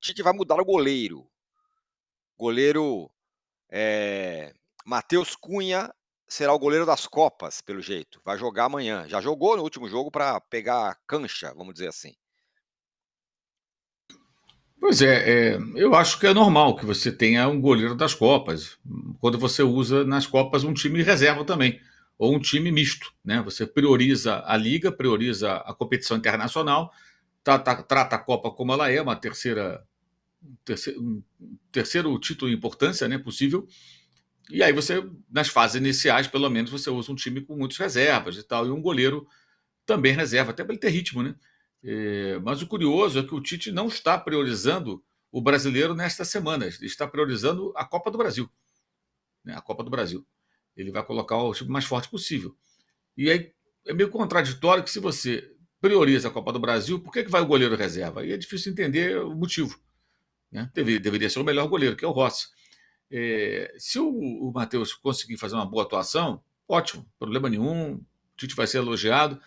Tite vai mudar o goleiro. Goleiro, Matheus Cunha será o goleiro das Copas, pelo jeito. Vai jogar amanhã. Já jogou no último jogo para pegar cancha, vamos dizer assim. Pois eu acho que é normal que você tenha um goleiro das Copas, quando você usa nas Copas um time reserva também, ou um time misto, né? Você prioriza a liga, prioriza a competição internacional, trata a Copa como ela é, uma um terceiro título de importância, né, possível. E aí você, nas fases iniciais, pelo menos, você usa um time com muitas reservas e tal, e um goleiro também reserva, até para ele ter ritmo, né? Mas o curioso é que o Tite não está priorizando o brasileiro nesta semana, ele está priorizando a Copa do Brasil, né? A Copa do Brasil. Ele vai colocar o time mais forte possível. E aí é meio contraditório que se você prioriza a Copa do Brasil, por que vai o goleiro reserva? Aí é difícil entender o motivo, né? Deveria ser o melhor goleiro, que é o Rossi. Se o Matheus conseguir fazer uma boa atuação, ótimo, problema nenhum, o Tite vai ser elogiado,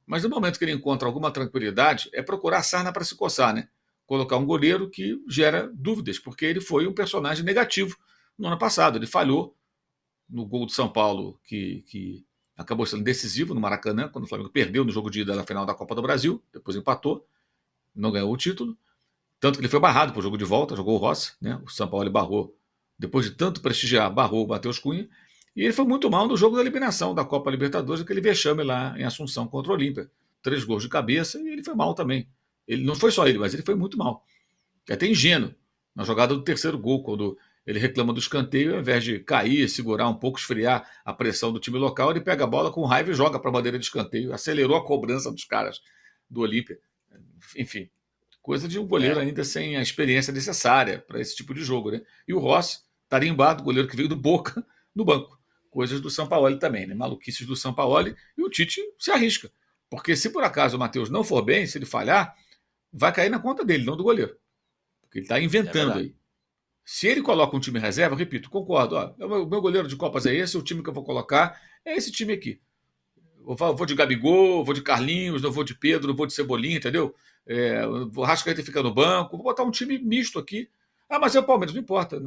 mas no momento que ele encontra alguma tranquilidade, é procurar sarna para se coçar, né? Colocar um goleiro que gera dúvidas, porque ele foi um personagem negativo no ano passado. Ele falhou no gol do São Paulo, que acabou sendo decisivo no Maracanã, quando o Flamengo perdeu no jogo de ida na final da Copa do Brasil, depois empatou, não ganhou o título. Tanto que ele foi barrado para o jogo de volta, jogou o Rossi, né? O São Paulo barrou, depois de tanto prestigiar, barrou o Matheus Cunha. E ele foi muito mal no jogo da eliminação da Copa Libertadores, aquele vexame lá em Assunção contra o Olímpia. 3 gols de cabeça e ele foi mal também. Ele não foi só ele, mas ele foi muito mal. É até ingênuo. Na jogada do terceiro gol, quando ele reclama do escanteio, ao invés de cair, segurar um pouco, esfriar a pressão do time local, ele pega a bola com raiva e joga para a bandeira de escanteio. Acelerou a cobrança dos caras do Olímpia. Enfim, coisa de um goleiro É, ainda sem a experiência necessária para esse tipo de jogo, né? E o Rossi, tarimbado, goleiro que veio do Boca, no banco. Coisas do Sampaoli também, né? Maluquices do Sampaoli. E o Tite se arrisca. Porque se por acaso o Matheus não for bem, se ele falhar, vai cair na conta dele, não do goleiro. Porque ele está é inventando verdade. aí. Se ele coloca um time reserva, eu repito, concordo. Ó, o meu goleiro de Copas é esse, o time que eu vou colocar é esse time aqui. Eu vou de Gabigol, vou de Carlinhos, não vou de Pedro, não vou de Cebolinha, entendeu? O Rascaeta fica no banco, vou botar um time misto aqui. Ah, mas é o Palmeiras, não importa.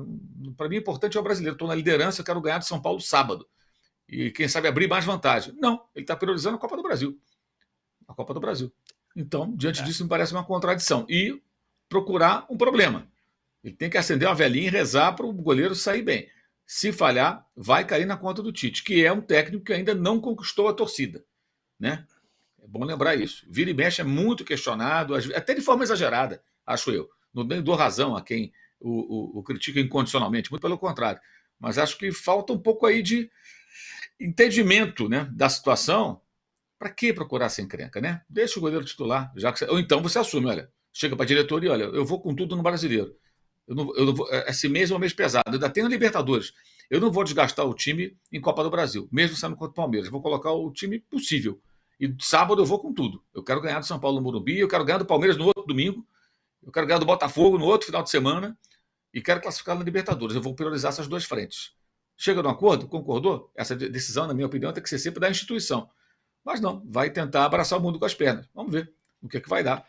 Para mim, o importante é o brasileiro. Estou na liderança, eu quero ganhar de São Paulo sábado. E quem sabe abrir mais vantagem. Não, ele está priorizando a Copa do Brasil. A Copa do Brasil. Então, diante É, disso, me parece uma contradição. E procurar um problema. Ele tem que acender uma velhinha e rezar para o goleiro sair bem. Se falhar, vai cair na conta do Tite, que é um técnico que ainda não conquistou a torcida, né? É bom lembrar isso. Vira e mexe é muito questionado, até de forma exagerada, acho eu. Não dou razão a quem o critica incondicionalmente, muito pelo contrário. Mas acho que falta um pouco aí de entendimento, né, da situação. Para que procurar essa encrenca, né? Deixa o goleiro titular, já que ou então você assume, olha, chega para a diretoria, olha, eu vou com tudo no brasileiro. Eu não vou, esse mês é um mês pesado, ainda tem a Libertadores. Eu não vou desgastar o time em Copa do Brasil, mesmo sendo contra o Palmeiras. Vou colocar o time possível. E sábado eu vou com tudo. Eu quero ganhar do São Paulo no Morumbi, eu quero ganhar do Palmeiras no outro domingo, eu quero ganhar do Botafogo no outro final de semana e quero classificar na Libertadores. Eu vou priorizar essas duas frentes. Chega no acordo? Concordou? Essa decisão, na minha opinião, tem que ser sempre da instituição. Mas não, vai tentar abraçar o mundo com as pernas. Vamos ver o que é que vai dar.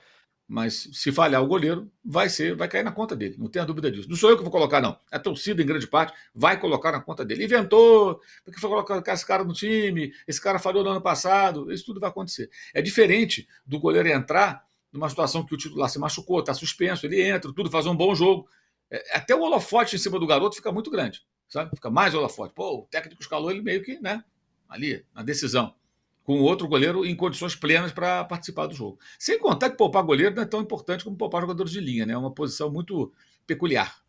Mas se falhar o goleiro, vai cair na conta dele, não tenha dúvida disso. Não sou eu que vou colocar, não. A torcida, em grande parte, vai colocar na conta dele. Inventou, porque foi colocar esse cara no time, esse cara falhou no ano passado, isso tudo vai acontecer. É diferente do goleiro entrar numa situação que o titular se machucou, está suspenso, ele entra, tudo faz um bom jogo. Até o holofote em cima do garoto fica muito grande, sabe? Fica mais holofote. Pô, o técnico escalou ele meio que, né? Ali, na decisão com outro goleiro em condições plenas para participar do jogo. Sem contar que poupar goleiro não é tão importante como poupar jogadores de linha, né? É uma posição muito peculiar,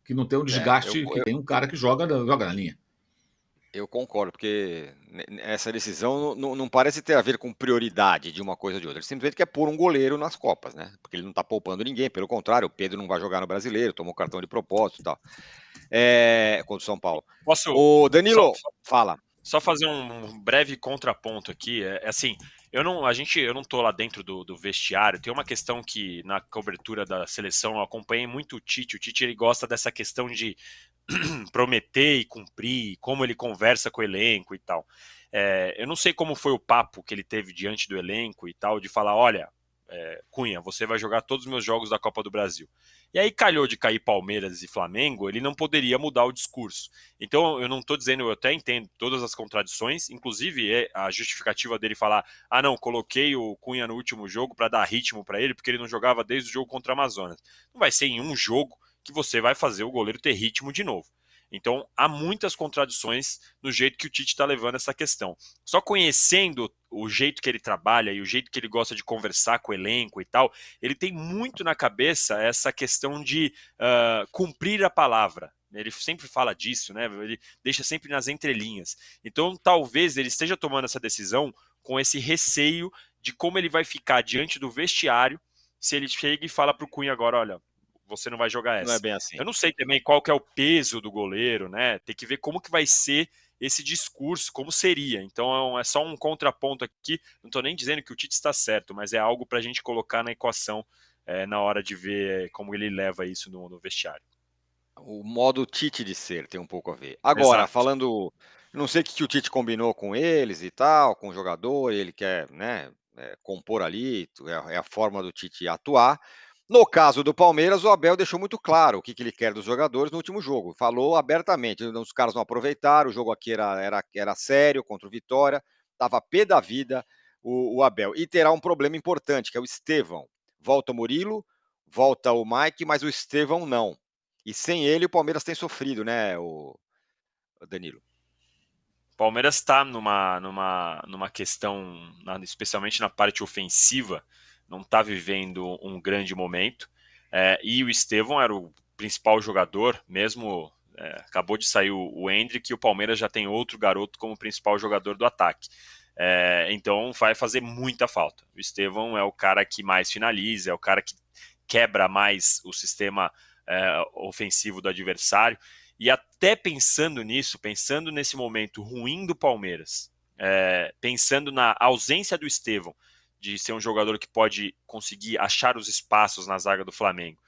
que não tem um é, desgaste que tem um cara que joga na linha. eu concordo, porque essa decisão não parece ter a ver com prioridade de uma coisa ou de outra. Ele simplesmente quer pôr um goleiro nas Copas, né? Porque ele não está poupando ninguém, pelo contrário, o Pedro não vai jogar no Brasileiro, tomou cartão de propósito e tal. Contra o São Paulo. Posso O só, Danilo, fala. só fazer um breve contraponto aqui? Assim, eu não tô lá dentro do vestiário. Tem uma questão que na cobertura da seleção eu acompanhei muito o Tite. O Tite ele gosta dessa questão de prometer e cumprir, como ele conversa com o elenco e tal. Eu não sei como foi o papo que ele teve diante do elenco e tal, de falar, olha, Cunha, você vai jogar todos os meus jogos da Copa do Brasil. E aí calhou de cair Palmeiras e Flamengo, ele não poderia mudar o discurso. Então eu não estou dizendo, eu até entendo todas as contradições, inclusive a justificativa dele falar: ah não, coloquei o Cunha no último jogo para dar ritmo para ele, porque ele não jogava desde o jogo contra o Amazonas. Não vai ser em um jogo que você vai fazer o goleiro ter ritmo de novo. Então há muitas contradições no jeito que o Tite está levando essa questão. Só conhecendo o jeito que ele trabalha e o jeito que ele gosta de conversar com o elenco e tal, ele tem muito na cabeça essa questão de cumprir a palavra. Ele sempre fala disso, né? Ele deixa sempre nas entrelinhas. Então talvez ele esteja tomando essa decisão com esse receio de como ele vai ficar diante do vestiário se ele chega e fala para o Cunha agora: olha, você não vai jogar Não é essa. bem assim. Eu não sei também qual que é o peso do goleiro, né? Tem que ver como que vai ser esse discurso, como seria. Então é só um contraponto aqui. Não estou nem dizendo que o Tite está certo, mas é algo para a gente colocar na equação na hora de ver como ele leva isso no vestiário. O modo Tite de ser tem um pouco a ver. Agora, Exato. falando, não sei o que o Tite combinou com eles e tal, com o jogador, ele quer, né, compor ali, é a forma do Tite atuar. No caso do Palmeiras, o Abel deixou muito claro o que ele quer dos jogadores no último jogo. Falou abertamente, os caras não aproveitaram, o jogo aqui era sério contra o Vitória, estava pé da vida o Abel. E terá um problema importante, que é o Estevão. Volta o Murilo, volta o Mike, mas o Estevão não. E sem ele, o Palmeiras tem sofrido, né, o Danilo? O Palmeiras está numa questão, especialmente na parte ofensiva, não está vivendo um grande momento. E o Estevão era o principal jogador, mesmo acabou de sair o Endrick, e o Palmeiras já tem outro garoto como principal jogador do ataque. Então vai fazer muita falta. O Estevão é o cara que mais finaliza, é o cara que quebra mais o sistema ofensivo do adversário. E até pensando nisso, pensando nesse momento ruim do Palmeiras, pensando na ausência do Estevão, de ser um jogador que pode conseguir achar os espaços na zaga do Flamengo,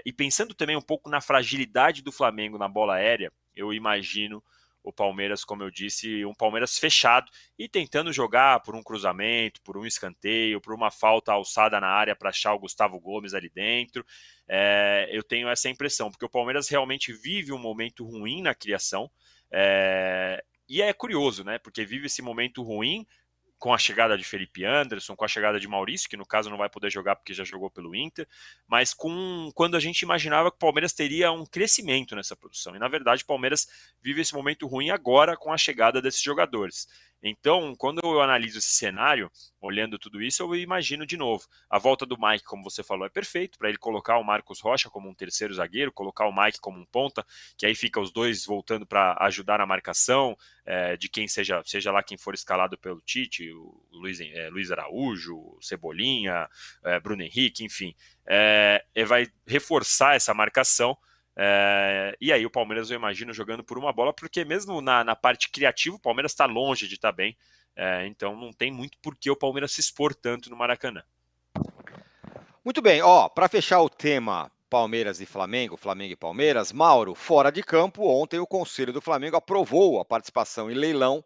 e pensando também um pouco na fragilidade do Flamengo na bola aérea, eu imagino o Palmeiras, como eu disse, um Palmeiras fechado e tentando jogar por um cruzamento, por um escanteio, por uma falta alçada na área para achar o Gustavo Gomes ali dentro. Eu tenho essa impressão, porque o Palmeiras realmente vive um momento ruim na criação, e é curioso, né? Porque vive esse momento ruim com a chegada de Felipe Anderson, com a chegada de Maurício, que no caso não vai poder jogar porque já jogou pelo Inter, mas quando a gente imaginava que o Palmeiras teria um crescimento nessa produção. E na verdade o Palmeiras vive esse momento ruim agora com a chegada desses jogadores. Então, quando eu analiso esse cenário, olhando tudo isso, eu imagino de novo. A volta do Mike, como você falou, é perfeito para ele colocar o Marcos Rocha como um terceiro zagueiro, colocar o Mike como um ponta, que aí fica os dois voltando para ajudar na marcação, de quem seja lá quem for escalado pelo Tite, o Luiz Araújo, o Cebolinha, Bruno Henrique, enfim. Vai reforçar essa marcação. E aí o Palmeiras, eu imagino, jogando por uma bola, porque mesmo na parte criativa, o Palmeiras está longe de estar bem. Então não tem muito por que o Palmeiras se expor tanto no Maracanã. Muito bem, ó, para fechar o tema Palmeiras e Flamengo, Flamengo e Palmeiras, Mauro, fora de campo, ontem o Conselho do Flamengo aprovou a participação em leilão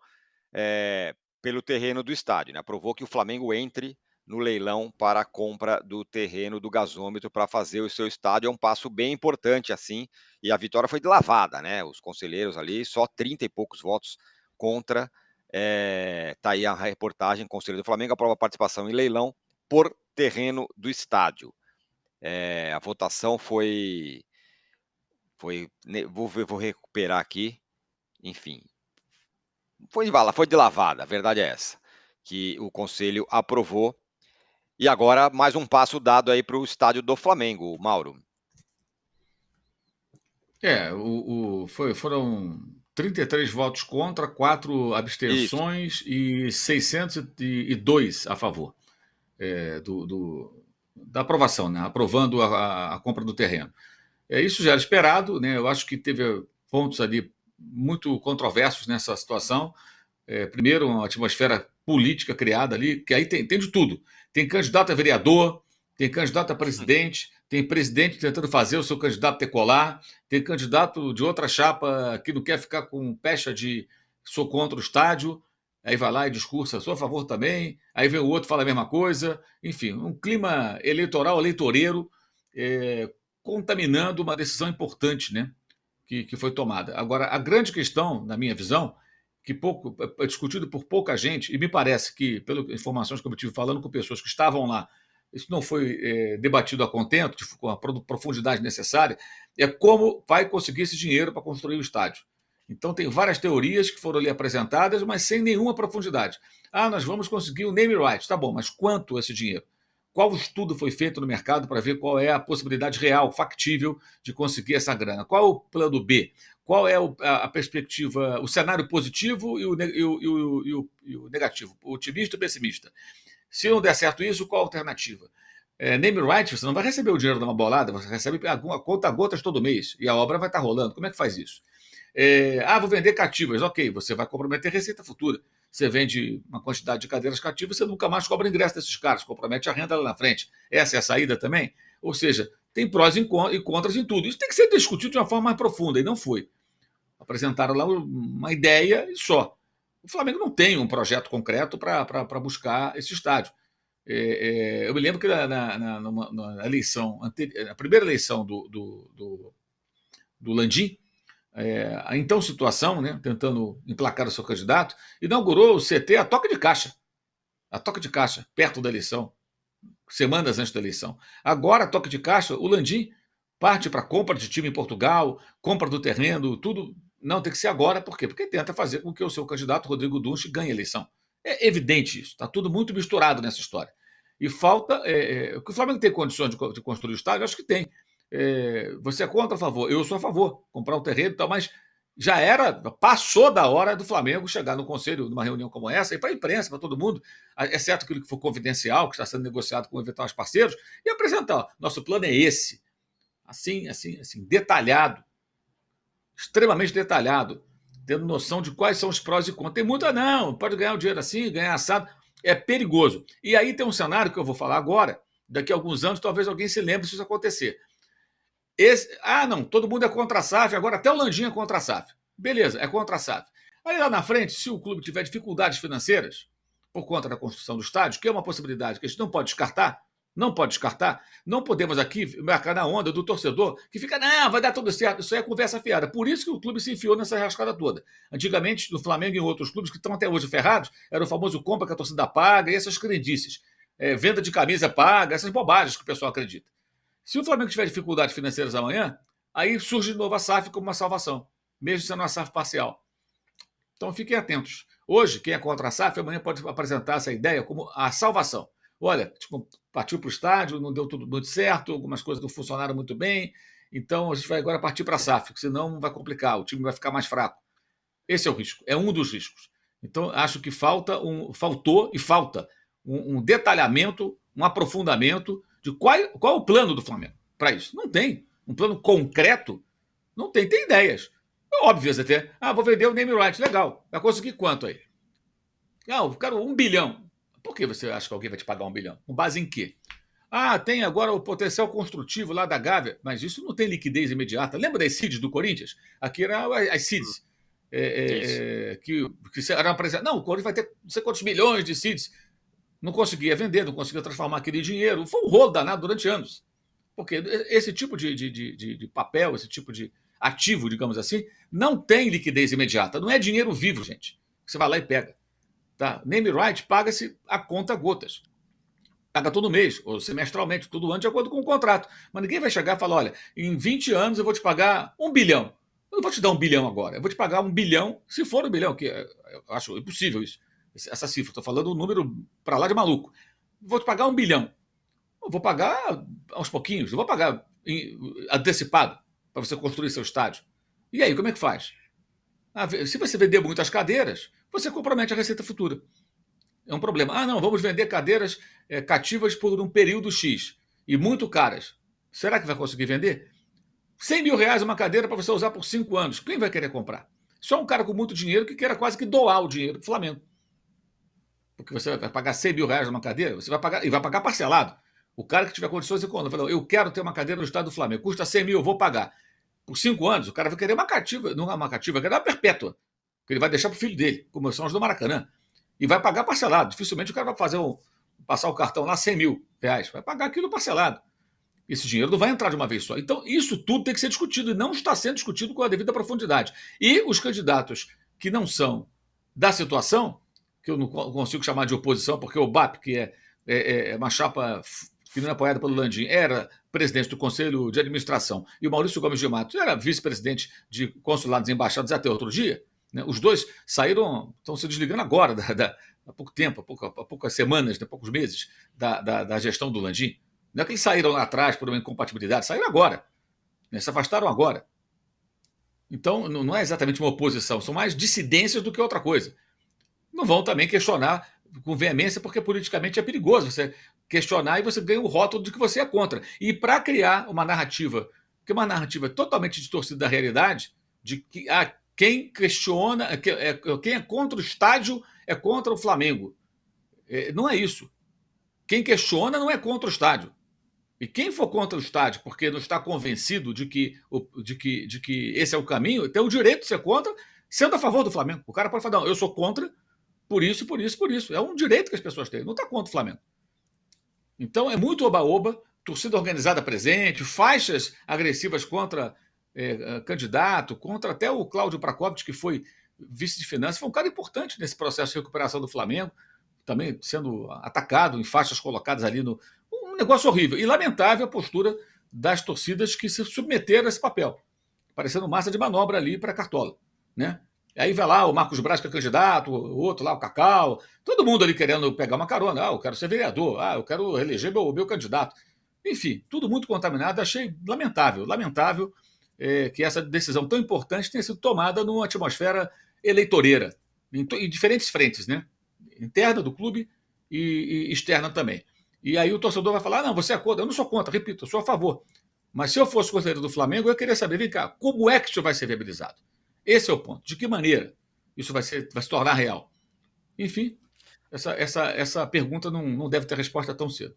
pelo terreno do estádio, né? Aprovou que o Flamengo entre no leilão para a compra do terreno do gasômetro para fazer o seu estádio. É um passo bem importante, assim, e a vitória foi de lavada, né? Os conselheiros ali, só 30 e poucos votos contra. Tá aí a reportagem, Conselho do Flamengo aprova a participação em leilão por terreno do estádio. A votação foi vou recuperar aqui, enfim, foi de lavada, a verdade é essa, que o Conselho aprovou. E agora mais um passo dado aí para o estádio do Flamengo, Mauro. Foram 33 votos contra, 4 Isso. abstenções e 602 a favor da aprovação, né? Aprovando a compra do terreno. Isso já era esperado, né? Eu acho que teve pontos ali muito controversos nessa situação. Primeiro, uma atmosfera política criada ali, que aí tem de tudo. Tem candidato a vereador, tem candidato a presidente, tem presidente tentando fazer o seu candidato decolar, tem candidato de outra chapa que não quer ficar com pecha de sou contra o estádio, aí vai lá e discursa, sou a favor também, aí vem o outro fala a mesma coisa, enfim, um clima eleitoral, eleitoreiro, contaminando uma decisão importante, né, que foi tomada. Agora, a grande questão, na minha visão, que pouco é discutido por pouca gente, e me parece que, pelas informações que eu tive falando com pessoas que estavam lá, isso não foi debatido a contento, com a profundidade necessária, é como vai conseguir esse dinheiro para construir o estádio. Então, tem várias teorias que foram ali apresentadas, mas sem nenhuma profundidade. Nós vamos conseguir o name rights. Tá bom, mas quanto esse dinheiro? Qual estudo foi feito no mercado para ver qual é a possibilidade real, factível, de conseguir essa grana? Qual é o plano B? Qual é a perspectiva, o cenário positivo e o negativo, o otimista e o pessimista? Se não der certo isso, qual a alternativa? Name rights, você não vai receber o dinheiro de uma bolada, você recebe a conta a gotas todo mês e a obra vai estar rolando. Como é que faz isso? Vou vender cativas. Ok, você vai comprometer receita futura. Você vende uma quantidade de cadeiras cativas, você nunca mais cobra ingresso desses caras, compromete a renda lá na frente. Essa é a saída também? Ou seja, tem prós e contras em tudo. Isso tem que ser discutido de uma forma mais profunda, e não foi. Apresentaram lá uma ideia e só. O Flamengo não tem um projeto concreto para buscar esse estádio. Eu me lembro que na eleição, na primeira eleição do Landim, a então situação, né, tentando emplacar o seu candidato, inaugurou o CT a toque de caixa, perto da eleição, semanas antes da eleição. Agora, a toque de caixa, o Landim parte para compra de time em Portugal, compra do terreno, tudo. Não, tem que ser agora, por quê? Porque tenta fazer com que o seu candidato, Rodrigo Dunst, ganhe a eleição. É evidente isso, está tudo muito misturado nessa história. E falta. O Flamengo tem condições de construir o estádio? Acho que tem. Você é contra ou a favor? Eu sou a favor, comprar o terreno e tal, mas passou da hora do Flamengo chegar no conselho, numa reunião como essa, e para a imprensa, para todo mundo, exceto aquilo que for confidencial, que está sendo negociado com eventuais parceiros, e apresentar: nosso plano é esse. Assim, detalhado, extremamente detalhado, tendo noção de quais são os prós e contras. Tem muita, não, pode ganhar o dinheiro assim, ganhar assado, é perigoso. E aí tem um cenário que eu vou falar agora, daqui a alguns anos, talvez alguém se lembre se isso acontecer. Não, todo mundo é contra a SAF, agora até o Landim é contra a SAF. Beleza, é contra a SAF. Aí lá na frente, se o clube tiver dificuldades financeiras por conta da construção do estádio, que é uma possibilidade que a gente não pode descartar, não podemos aqui marcar na onda do torcedor que fica, não, vai dar tudo certo, isso aí é conversa fiada. Por isso que o clube se enfiou nessa rascada toda. Antigamente, no Flamengo e em outros clubes que estão até hoje ferrados, era o famoso compra que a torcida paga e essas crendices. Venda de camisa paga, essas bobagens que o pessoal acredita. Se o Flamengo tiver dificuldades financeiras amanhã, aí surge de novo a SAF como uma salvação, mesmo sendo uma SAF parcial. Então fiquem atentos. Hoje, quem é contra a SAF, amanhã pode apresentar essa ideia como a salvação. Olha, partiu para o estádio, não deu tudo muito certo, algumas coisas não funcionaram muito bem, então a gente vai agora partir para a SAF, senão vai complicar, o time vai ficar mais fraco. Esse é o risco, é um dos riscos. Então, acho que falta um detalhamento, um aprofundamento de qual é o plano do Flamengo para isso. Não tem. Um plano concreto, não tem. Tem ideias. Óbvias até. Vou vender o name rights. Legal. Vai conseguir quanto aí? Eu quero 1 bilhão. Por que você acha que alguém vai te pagar 1 bilhão? Com base em quê? Tem agora o potencial construtivo lá da Gávea, mas isso não tem liquidez imediata. Lembra das CIDs do Corinthians? Aqui eram as CIDs. Que eram apresentadas. Não, o Corinthians vai ter não sei quantos milhões de CIDs. Não conseguia vender, não conseguia transformar aquele dinheiro. Foi um rolo danado durante anos. Porque esse tipo de papel, esse tipo de ativo, digamos assim, não tem liquidez imediata. Não é dinheiro vivo, gente. Você vai lá e pega. Tá? Name right paga-se a conta gotas. Paga todo mês, ou semestralmente, todo ano, de acordo com o contrato. Mas ninguém vai chegar e falar: olha, em 20 anos eu vou te pagar 1 bilhão. Eu não vou te dar 1 bilhão agora. Eu vou te pagar 1 bilhão, se for 1 bilhão, que eu acho impossível isso. Essa cifra, estou falando um número para lá de maluco. Vou te pagar 1 bilhão. Eu vou pagar aos pouquinhos, eu vou pagar antecipado para você construir seu estádio. E aí, como é que faz? Se você vender muitas cadeiras, você compromete a receita futura. É um problema. Não, vamos vender cadeiras cativas por um período X e muito caras. Será que vai conseguir vender? 100 mil reais uma cadeira para você usar por 5 anos. Quem vai querer comprar? Só um cara com muito dinheiro que queira quase que doar o dinheiro para o Flamengo. Porque você vai pagar 100 mil reais numa cadeira, você vai pagar, e vai pagar parcelado. O cara que tiver condições econômicas, fala: eu quero ter uma cadeira no estado do Flamengo, custa 100 mil, eu vou pagar. Por 5 anos, o cara vai querer uma cativa, não é uma cativa, vai querer uma perpétua, que ele vai deixar para o filho dele, como são os do Maracanã. E vai pagar parcelado. Dificilmente o cara vai passar o cartão lá 100 mil reais, vai pagar aquilo parcelado. Esse dinheiro não vai entrar de uma vez só. Então, isso tudo tem que ser discutido e não está sendo discutido com a devida profundidade. E os candidatos que não são da situação, que eu não consigo chamar de oposição, porque o BAP, que é uma chapa que não é apoiada pelo Landim, era presidente do Conselho de Administração, e o Maurício Gomes de Matos era vice-presidente de consulados e embaixadas até outro dia, né? Os dois estão se desligando agora, há pouco tempo, há poucas semanas, há poucos meses, da gestão do Landim. Não é que eles saíram lá atrás por uma incompatibilidade, saíram agora, né? Se afastaram agora. Então, não é exatamente uma oposição, são mais dissidências do que outra coisa. Não vão também questionar com veemência, porque politicamente é perigoso você questionar e você ganha o rótulo de que você é contra. E para criar uma narrativa, que é uma narrativa totalmente distorcida da realidade, de que quem questiona, quem é contra o estádio é contra o Flamengo. Não é isso. Quem questiona não é contra o estádio. E quem for contra o estádio porque não está convencido de que esse é o caminho, tem o direito de ser contra, sendo a favor do Flamengo. O cara pode falar, não, eu sou contra por isso, por isso, por isso. É um direito que as pessoas têm, não está contra o Flamengo. Então é muito oba-oba, torcida organizada presente, faixas agressivas contra candidato, contra até o Cláudio Pracopio, que foi vice de finanças, foi um cara importante nesse processo de recuperação do Flamengo, também sendo atacado em faixas colocadas ali no... Um negócio horrível. E lamentável a postura das torcidas que se submeteram a esse papel, parecendo massa de manobra ali para Cartola, né? Aí vai lá o Marcos Braz, que é candidato, o outro lá, o Cacau, todo mundo ali querendo pegar uma carona. Eu quero ser vereador, eu quero eleger meu candidato. Enfim, tudo muito contaminado. Achei lamentável, lamentável que essa decisão tão importante tenha sido tomada numa atmosfera eleitoreira, em diferentes frentes, né? Interna do clube e externa também. E aí o torcedor vai falar, não, você é contra. Eu não sou contra, repito, eu sou a favor. Mas se eu fosse conselheiro do Flamengo, eu queria saber, vem cá, como é que isso vai ser viabilizado? Esse é o ponto. De que maneira isso vai se tornar real? Enfim, essa pergunta não deve ter resposta tão cedo.